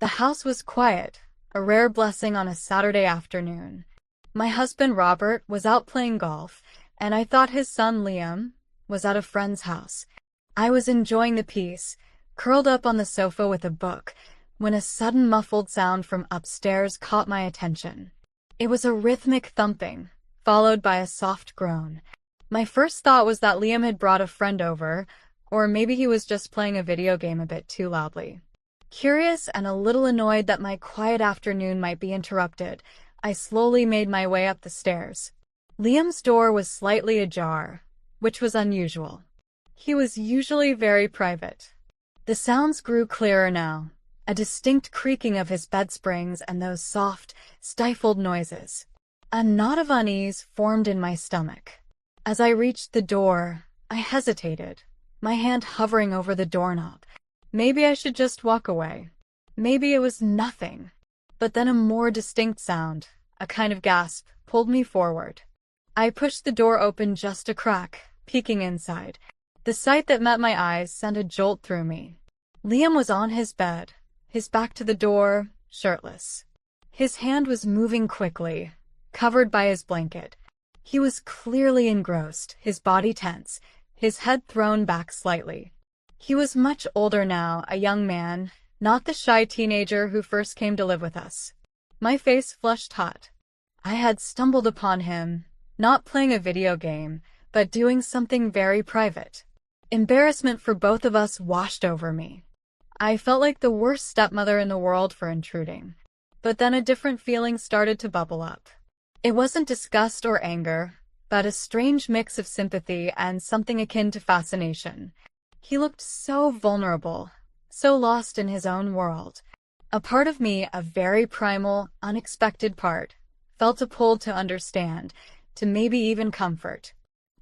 The house was quiet, a rare blessing on a Saturday afternoon. My husband Robert was out playing golf, and I thought his son Liam was at a friend's house. I was enjoying the peace, curled up on the sofa with a book, when a sudden muffled sound from upstairs caught my attention. It was a rhythmic thumping, followed by a soft groan. My first thought was that Liam had brought a friend over, or maybe he was just playing a video game a bit too loudly. Curious and a little annoyed that my quiet afternoon might be interrupted, I slowly made my way up the stairs. Liam's door was slightly ajar, which was unusual. He was usually very private. The sounds grew clearer now, a distinct creaking of his bed springs and those soft, stifled noises. A knot of unease formed in my stomach. As I reached the door, I hesitated, my hand hovering over the doorknob. Maybe I should just walk away. Maybe it was nothing. But then a more distinct sound, a kind of gasp, pulled me forward. I pushed the door open just a crack, peeking inside. The sight that met my eyes sent a jolt through me. Liam was on his bed, his back to the door, shirtless. His hand was moving quickly, covered by his blanket. He was clearly engrossed, his body tense, his head thrown back slightly. He was much older now, a young man, not the shy teenager who first came to live with us. My face flushed hot. I had stumbled upon him, not playing a video game, but doing something very private. Embarrassment for both of us washed over me. I felt like the worst stepmother in the world for intruding. But then a different feeling started to bubble up. It wasn't disgust or anger, but a strange mix of sympathy and something akin to fascination. He looked so vulnerable, so lost in his own world. A part of me, a very primal, unexpected part, felt a pull to understand, to maybe even comfort.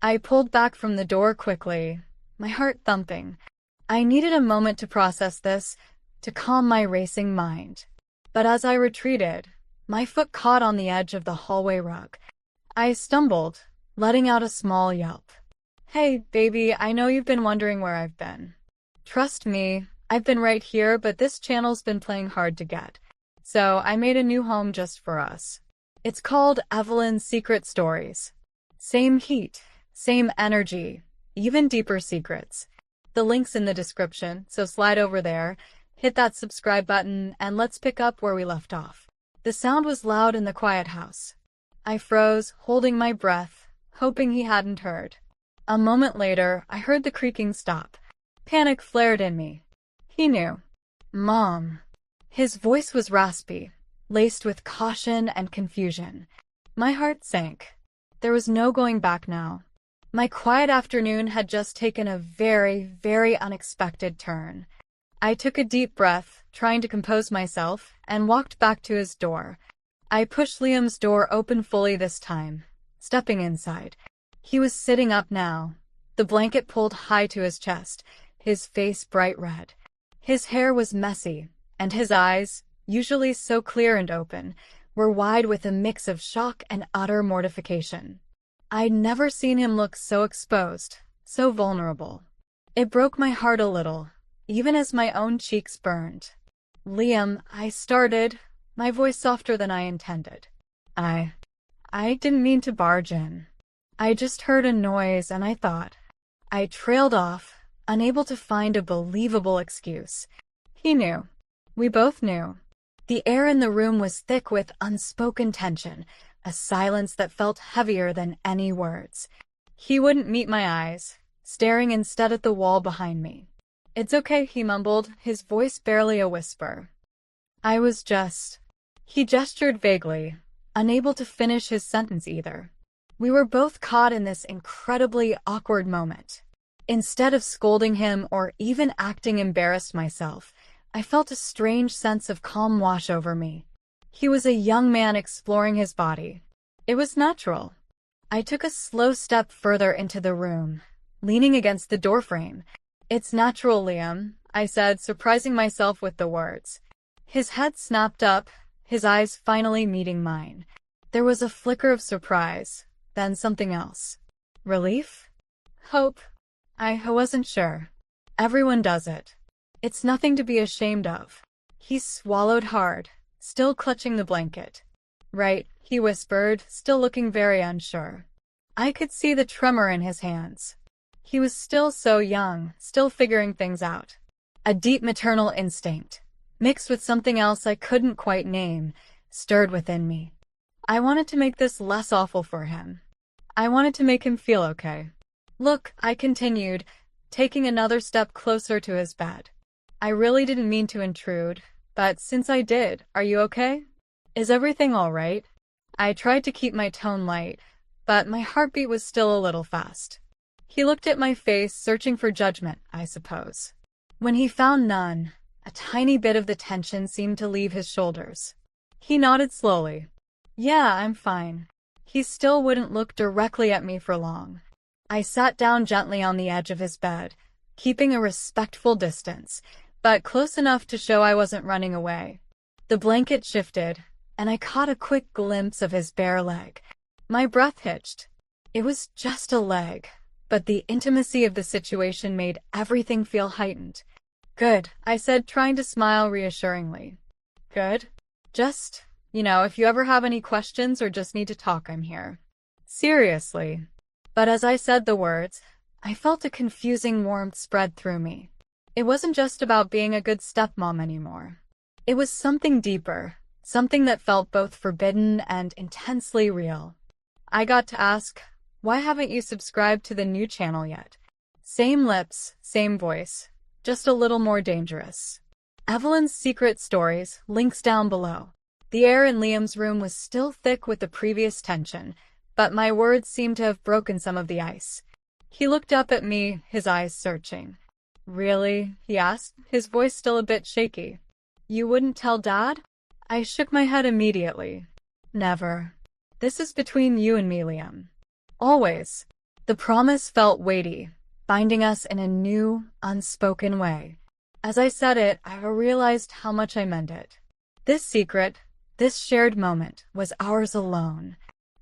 I pulled back from the door quickly, my heart thumping. I needed a moment to process this, to calm my racing mind. But as I retreated, my foot caught on the edge of the hallway rug. I stumbled, letting out a small yelp. Hey, baby, I know you've been wondering where I've been. Trust me, I've been right here, but this channel's been playing hard to get. So I made a new home just for us. It's called Evelyn's Secret Stories. Same heat, same energy, even deeper secrets. The link's in the description, so slide over there, hit that subscribe button, and let's pick up where we left off. The sound was loud in the quiet house. I froze, holding my breath, hoping he hadn't heard. A moment later, I heard the creaking stop. Panic flared in me. He knew. Mom. His voice was raspy, laced with caution and confusion. My heart sank. There was no going back now. My quiet afternoon had just taken a very, very unexpected turn. I took a deep breath, trying to compose myself, and walked back to his door. I pushed Liam's door open fully this time, stepping inside. He was sitting up now, the blanket pulled high to his chest, his face bright red. His hair was messy, and his eyes, usually so clear and open, were wide with a mix of shock and utter mortification. I'd never seen him look so exposed, so vulnerable. It broke my heart a little, even as my own cheeks burned. Liam, I started, my voice softer than I intended. I didn't mean to barge in. I just heard a noise and I thought. I trailed off, unable to find a believable excuse. He knew. We both knew. The air in the room was thick with unspoken tension, a silence that felt heavier than any words. He wouldn't meet my eyes, staring instead at the wall behind me. It's okay, he mumbled, his voice barely a whisper. I was just... He gestured vaguely, unable to finish his sentence either. We were both caught in this incredibly awkward moment. Instead of scolding him or even acting embarrassed myself, I felt a strange sense of calm wash over me. He was a young man exploring his body. It was natural. I took a slow step further into the room, leaning against the doorframe. It's natural, Liam, I said, surprising myself with the words. His head snapped up, his eyes finally meeting mine. There was a flicker of surprise, then something else. Relief? Hope? I wasn't sure. Everyone does it. It's nothing to be ashamed of. He swallowed hard, still clutching the blanket. Right, he whispered, still looking very unsure. I could see the tremor in his hands. He was still so young, still figuring things out. A deep maternal instinct, mixed with something else I couldn't quite name, stirred within me. I wanted to make this less awful for him. I wanted to make him feel okay. Look, I continued, taking another step closer to his bed. I really didn't mean to intrude, but since I did, are you okay? Is everything all right? I tried to keep my tone light, but my heartbeat was still a little fast. He looked at my face, searching for judgment, I suppose. When he found none, a tiny bit of the tension seemed to leave his shoulders. He nodded slowly. Yeah, I'm fine. He still wouldn't look directly at me for long. I sat down gently on the edge of his bed, keeping a respectful distance, but close enough to show I wasn't running away. The blanket shifted, and I caught a quick glimpse of his bare leg. My breath hitched. It was just a leg, but the intimacy of the situation made everything feel heightened. Good, I said, trying to smile reassuringly. Good? Just, if you ever have any questions or just need to talk, I'm here. Seriously. But as I said the words, I felt a confusing warmth spread through me. It wasn't just about being a good stepmom anymore. It was something deeper, something that felt both forbidden and intensely real. I got to ask, why haven't you subscribed to the new channel yet? Same lips, same voice, just a little more dangerous. Evelyn's Secret Stories, links down below. The air in Liam's room was still thick with the previous tension, but my words seemed to have broken some of the ice. He looked up at me, his eyes searching. Really? He asked, his voice still a bit shaky. You wouldn't tell Dad? I shook my head immediately. Never. This is between you and me, Liam. Always. The promise felt weighty, binding us in a new, unspoken way. As I said it, I realized how much I meant it. This secret, this shared moment, was ours alone.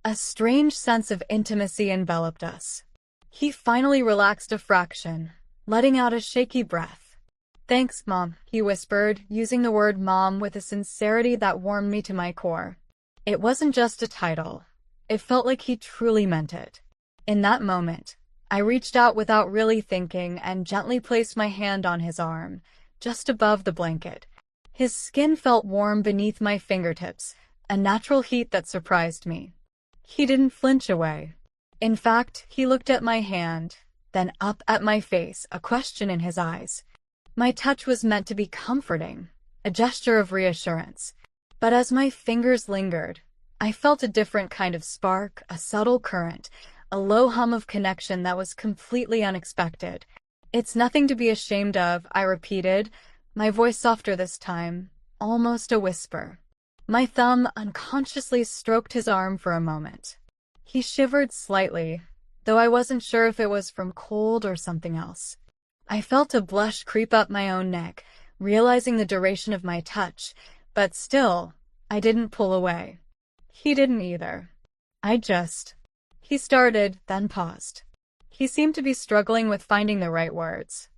A strange sense of intimacy enveloped us. He finally relaxed a fraction, letting out a shaky breath. Thanks, Mom, he whispered, using the word mom with a sincerity that warmed me to my core. It wasn't just a title. It felt like he truly meant it. In that moment, I reached out without really thinking and gently placed my hand on his arm, just above the blanket. His skin felt warm beneath my fingertips, a natural heat that surprised me. He didn't flinch away. In fact, he looked at my hand, then up at my face, a question in his eyes. My touch was meant to be comforting, a gesture of reassurance. But as my fingers lingered, I felt a different kind of spark, a subtle current, a low hum of connection that was completely unexpected. It's nothing to be ashamed of, I repeated, my voice softer this time, almost a whisper. My thumb unconsciously stroked his arm for a moment. He shivered slightly, though I wasn't sure if it was from cold or something else. I felt a blush creep up my own neck, realizing the duration of my touch, but still, I didn't pull away. He didn't either. He started, then paused. He seemed to be struggling with finding the right words.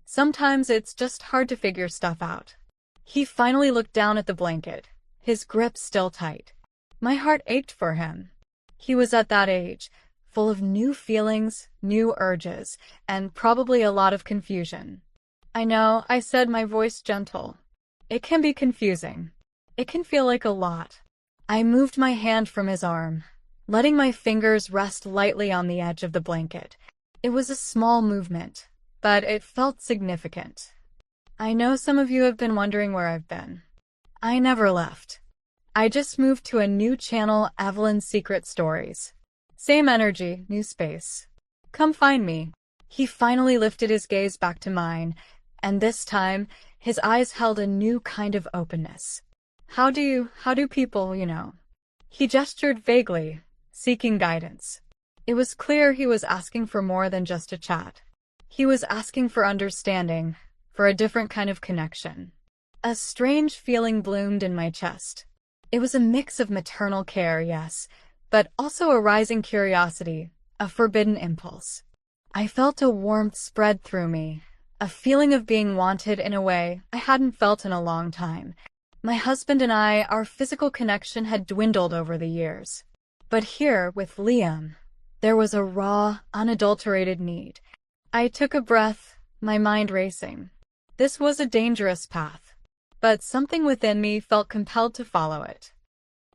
Sometimes it's just hard to figure stuff out. He finally looked down at the blanket, his grip still tight. My heart ached for him. He was at that age, full of new feelings, new urges, and probably a lot of confusion. I know, I said, my voice gentle. It can be confusing. It can feel like a lot. I moved my hand from his arm, letting my fingers rest lightly on the edge of the blanket. It was a small movement, but it felt significant. I know some of you have been wondering where I've been. I never left. I just moved to a new channel, Evelyn's Secret Stories. Same energy, new space. Come find me. He finally lifted his gaze back to mine, and this time, his eyes held a new kind of openness. How do people, He gestured vaguely, seeking guidance. It was clear he was asking for more than just a chat. He was asking for understanding, for a different kind of connection. A strange feeling bloomed in my chest. It was a mix of maternal care, yes, but also a rising curiosity, a forbidden impulse. I felt a warmth spread through me, a feeling of being wanted in a way I hadn't felt in a long time. My husband and I, our physical connection had dwindled over the years. But here, with Liam, there was a raw, unadulterated need. I took a breath, my mind racing. This was a dangerous path, but something within me felt compelled to follow it.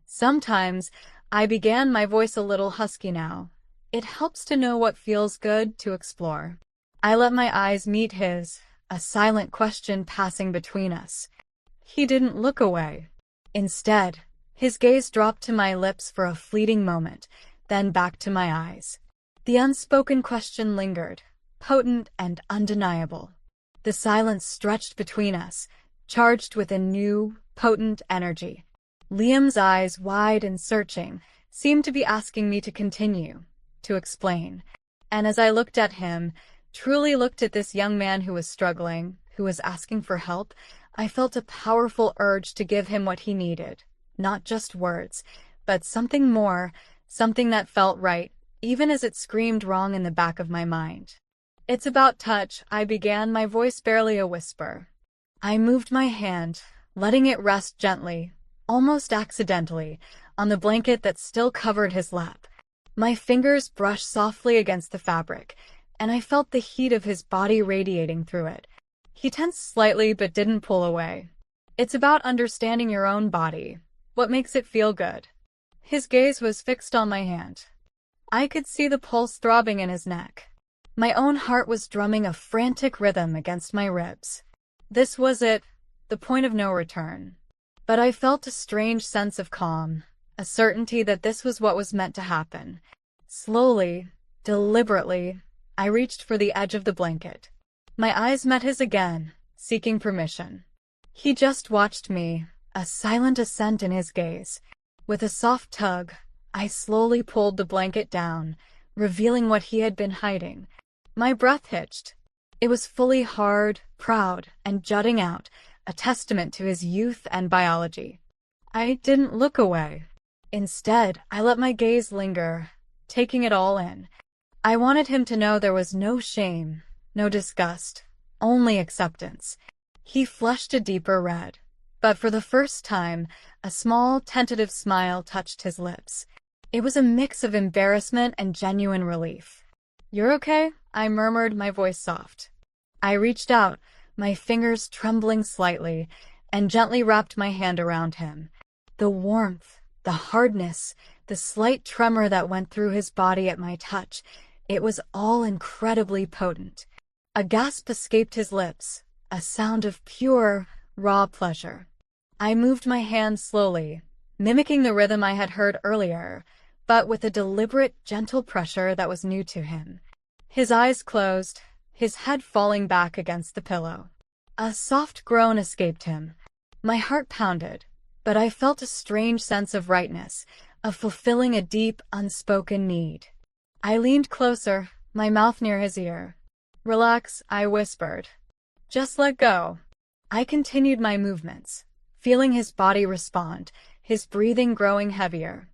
Sometimes, I began, my voice a little husky now. It helps to know what feels good to explore. I let my eyes meet his, a silent question passing between us. He didn't look away. Instead, his gaze dropped to my lips for a fleeting moment, then back to my eyes. The unspoken question lingered, potent and undeniable. The silence stretched between us, charged with a new, potent energy. Liam's eyes, wide and searching, seemed to be asking me to continue, to explain. And as I looked at him, truly looked at this young man who was struggling, who was asking for help, I felt a powerful urge to give him what he needed. Not just words, but something more, something that felt right, even as it screamed wrong in the back of my mind. "It's about touch," I began, my voice barely a whisper. I moved my hand, letting it rest gently, almost accidentally, on the blanket that still covered his lap. My fingers brushed softly against the fabric, and I felt the heat of his body radiating through it. He tensed slightly but didn't pull away. "It's about understanding your own body, what makes it feel good." His gaze was fixed on my hand. I could see the pulse throbbing in his neck. My own heart was drumming a frantic rhythm against my ribs. This was it, the point of no return. But I felt a strange sense of calm, a certainty that this was what was meant to happen. Slowly, deliberately, I reached for the edge of the blanket. My eyes met his again, seeking permission. He just watched me, a silent assent in his gaze. With a soft tug, I slowly pulled the blanket down, revealing what he had been hiding. My breath hitched. It was fully hard, proud, and jutting out, a testament to his youth and biology. I didn't look away. Instead, I let my gaze linger, taking it all in. I wanted him to know there was no shame, no disgust, only acceptance. He flushed a deeper red, but for the first time, a small, tentative smile touched his lips. It was a mix of embarrassment and genuine relief. "You're okay?" I murmured, my voice soft. I reached out, my fingers trembling slightly, and gently wrapped my hand around him. The warmth, the hardness, the slight tremor that went through his body at my touch, it was all incredibly potent. A gasp escaped his lips, a sound of pure, raw pleasure. I moved my hand slowly, mimicking the rhythm I had heard earlier, but with a deliberate, gentle pressure that was new to him. His eyes closed, his head falling back against the pillow. A soft groan escaped him. My heart pounded, but I felt a strange sense of rightness, of fulfilling a deep, unspoken need. I leaned closer, my mouth near his ear. "Relax," I whispered. "Just let go." I continued my movements, feeling his body respond, his breathing growing heavier.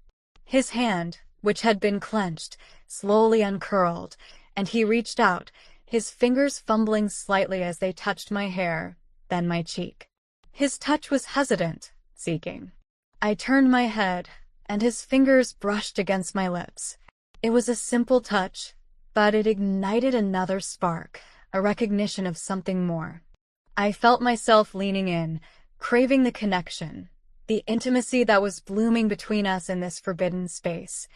His hand, which had been clenched, slowly uncurled, and he reached out, his fingers fumbling slightly as they touched my hair, then my cheek. His touch was hesitant, seeking. I turned my head, and his fingers brushed against my lips. It was a simple touch, but it ignited another spark, a recognition of something more. I felt myself leaning in, craving the connection, the intimacy that was blooming between us in this forbidden space.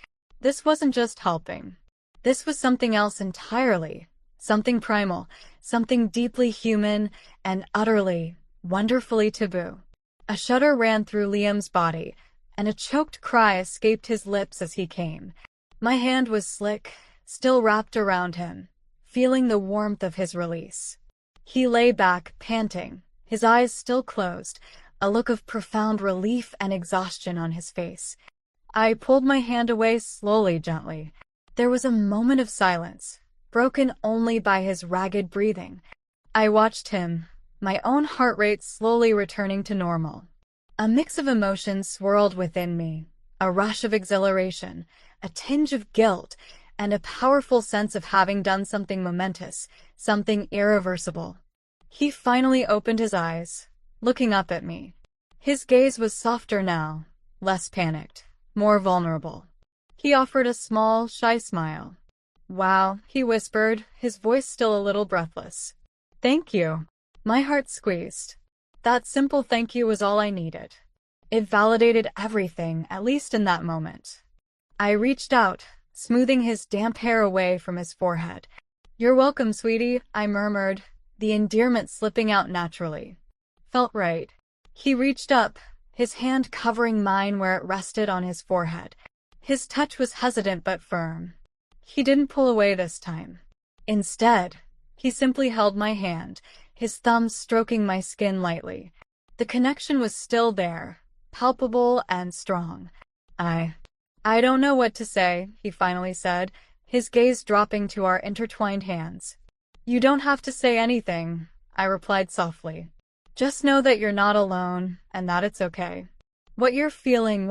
This wasn't just helping. This was something else entirely, something primal, something deeply human and utterly, wonderfully taboo. A shudder ran through Liam's body, and a choked cry escaped his lips as he came. My hand was slick, still wrapped around him, feeling the warmth of his release. He lay back, panting, his eyes still closed, a look of profound relief and exhaustion on his face. I pulled my hand away slowly, gently. There was a moment of silence, broken only by his ragged breathing. I watched him, my own heart rate slowly returning to normal. A mix of emotions swirled within me, a rush of exhilaration, a tinge of guilt, and a powerful sense of having done something momentous, something irreversible. He finally opened his eyes, looking up at me. His gaze was softer now, less panicked, more vulnerable. He offered a small, shy smile. "Wow," he whispered, his voice still a little breathless. "Thank you." My heart squeezed. That simple thank you was all I needed. It validated everything, at least in that moment. I reached out, smoothing his damp hair away from his forehead. "You're welcome, sweetie," I murmured, the endearment slipping out naturally. Felt right. He reached up, his hand covering mine where it rested on his forehead. His touch was hesitant but firm. He didn't pull away this time. Instead, he simply held my hand, his thumbs stroking my skin lightly. The connection was still there, palpable and strong. I don't know what to say," he finally said, his gaze dropping to our intertwined hands. "You don't have to say anything," I replied softly. "Just know that you're not alone, and that it's okay. What you're feeling,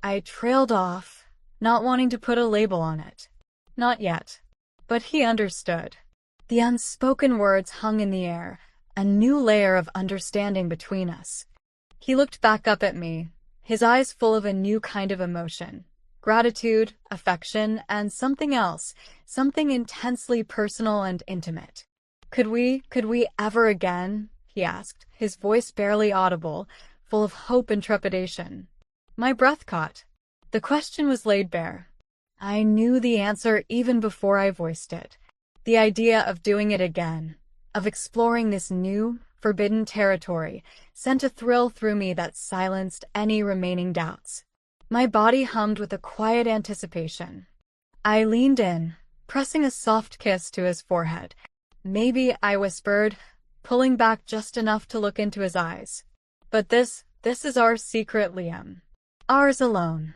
I trailed off, not wanting to put a label on it. Not yet. But he understood. The unspoken words hung in the air, a new layer of understanding between us. He looked back up at me, his eyes full of a new kind of emotion. Gratitude, affection, and something else, something intensely personal and intimate. Could we ever again?" he asked, his voice barely audible, full of hope and trepidation. My breath caught. The question was laid bare. I knew the answer even before I voiced it. The idea of doing it again, of exploring this new, forbidden territory, sent a thrill through me that silenced any remaining doubts. My body hummed with a quiet anticipation. I leaned in, pressing a soft kiss to his forehead. "Maybe," I whispered, pulling back just enough to look into his eyes. "But this is our secret, Liam. Ours alone.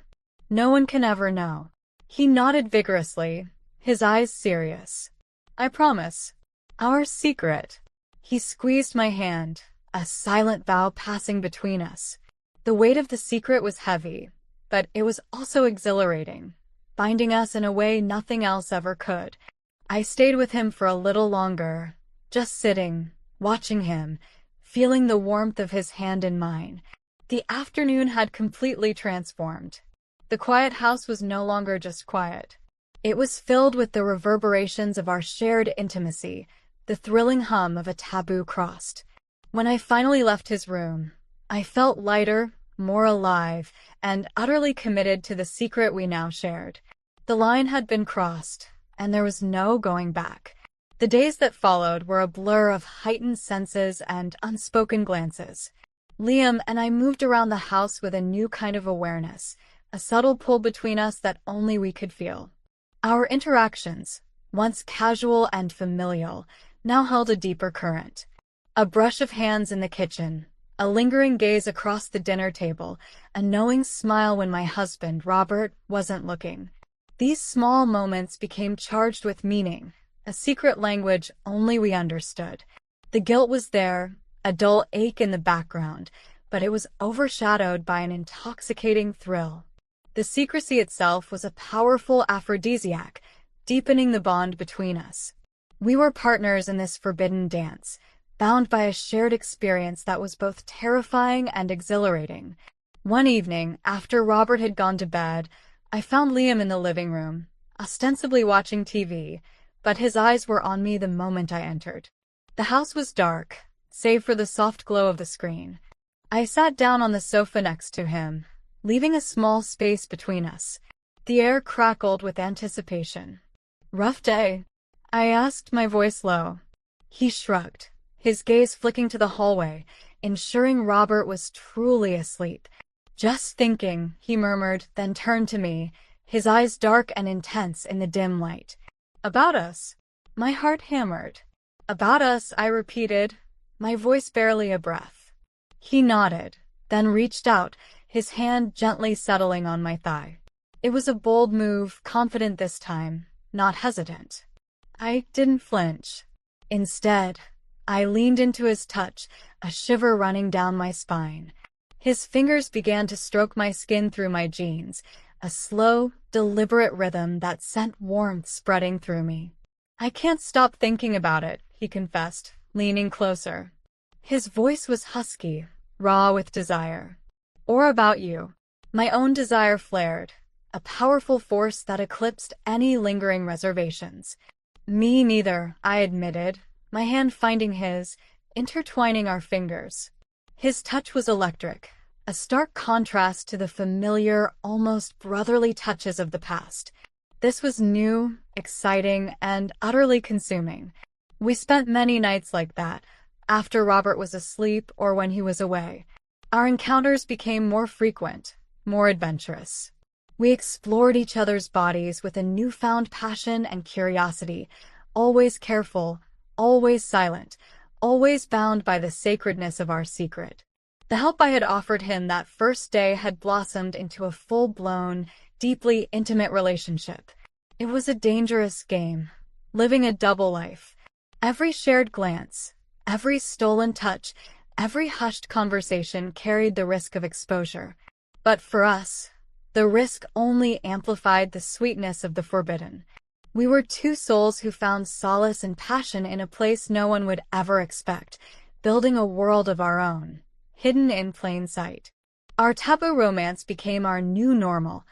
No one can ever know." He nodded vigorously, his eyes serious. "I promise. Our secret." He squeezed my hand, a silent vow passing between us. The weight of the secret was heavy, but it was also exhilarating, binding us in a way nothing else ever could. I stayed with him for a little longer, just sitting, watching him, feeling the warmth of his hand in mine. The afternoon had completely transformed. The quiet house was no longer just quiet. It was filled with the reverberations of our shared intimacy, the thrilling hum of a taboo crossed. When I finally left his room, I felt lighter, more alive, and utterly committed to the secret we now shared. The line had been crossed, and there was no going back. The days that followed were a blur of heightened senses and unspoken glances. Liam and I moved around the house with a new kind of awareness, a subtle pull between us that only we could feel. Our interactions, once casual and familial, now held a deeper current. A brush of hands in the kitchen, a lingering gaze across the dinner table, a knowing smile when my husband, Robert, wasn't looking. These small moments became charged with meaning, a secret language only we understood. The guilt was there, a dull ache in the background, but it was overshadowed by an intoxicating thrill. The secrecy itself was a powerful aphrodisiac, deepening the bond between us. We were partners in this forbidden dance, bound by a shared experience that was both terrifying and exhilarating. One evening, after Robert had gone to bed, I found Liam in the living room, ostensibly watching TV, but his eyes were on me the moment I entered. The house was dark, save for the soft glow of the screen. I sat down on the sofa next to him, leaving a small space between us. The air crackled with anticipation. "Rough day?" I asked, my voice low. He shrugged, his gaze flicking to the hallway, ensuring Robert was truly asleep. "Just thinking," he murmured, then turned to me, his eyes dark and intense in the dim light. "About us?" My heart hammered. "About us," I repeated, my voice barely a breath. He nodded, then reached out, his hand gently settling on my thigh. It was a bold move, confident this time, not hesitant. I didn't flinch. Instead, I leaned into his touch, a shiver running down my spine. His fingers began to stroke my skin through my jeans, a slow, deliberate rhythm that sent warmth spreading through me. "I can't stop thinking about it," he confessed, leaning closer. His voice was husky, raw with desire. Or about you. My own desire flared, a powerful force that eclipsed any lingering reservations. Me neither, I admitted, my hand finding his, intertwining our fingers. His touch was electric, a stark contrast to the familiar, almost brotherly touches of the past. This was new, exciting, and utterly consuming. We spent many nights like that, after Robert was asleep or when he was away. Our encounters became more frequent, more adventurous. We explored each other's bodies with a newfound passion and curiosity, always careful, always silent, always bound by the sacredness of our secret. The help I had offered him that first day had blossomed into a full-blown, deeply intimate relationship. It was a dangerous game, living a double life. Every shared glance, every stolen touch, every hushed conversation carried the risk of exposure. But for us, the risk only amplified the sweetness of the forbidden. We were two souls who found solace and passion in a place no one would ever expect, building a world of our own, hidden in plain sight. Our taboo romance became our new normal,